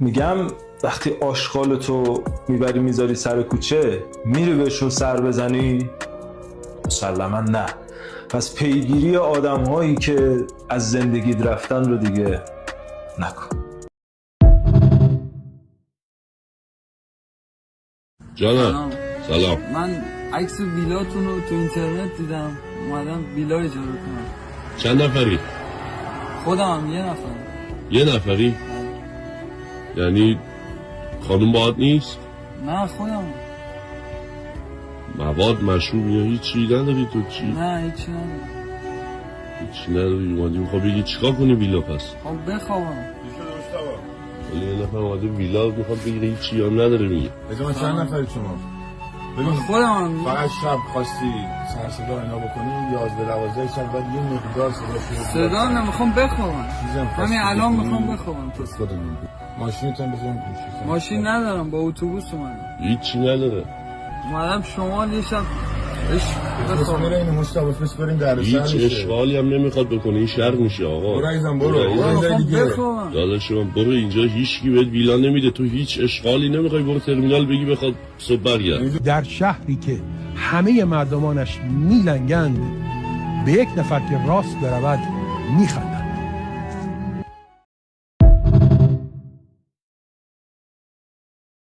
میگم وقتی آشغالتو میبری میذاری سر کوچه میری بهشون سر بزنی؟ مسلما نه. پس پیگیری آدم هایی که از زندگیت رفتن رو دیگه نکن. جانم سلام. من عکس ویلاتون رو تو اینترنت دیدم، اومدم ویلا اجاره کنم. چند نفری؟ خودم یه نفر. یه نفری؟ یعنی خانوم باهات نیست؟ نه خودم. مواد مشروب یا هیچی نداری تو چی؟ نه هیچی ندارم. هیچی نداری اومدی میخوای بگی چیکار کنی ویلا پس؟ خب بخوابم. ولی یه نفر اومده ویلا میخواد بگیره هیچی هم نداره میگه. بجا چند نفری شما؟ ببین خودم فقط شب خواستی سر صدا اینا بکنی 11-12 شب بعد یه مقدار صدا نمیخوام بخوابم. همین الان میخوام بخوابم. تو خودمون ماشینتون بزنیم ماشین ندارم، با اتوبوس اومدم. هیچی نداره. اومدم شمال یه شب بخوام میره این مشتاق بریم در هیچ اشغالی هم نمیخواد بکنه، این شر میشه آقا. برو عزیزم برو دیگه. داداش من برو اینجا هیچکی بهت ویلا نمیده، تو هیچ اشغالی نمیخوای برو ترمینال بگی بخواد صبح برگرد. در شهری که همه مردمانش میلنگند به یک نفر که راست برود میخندند.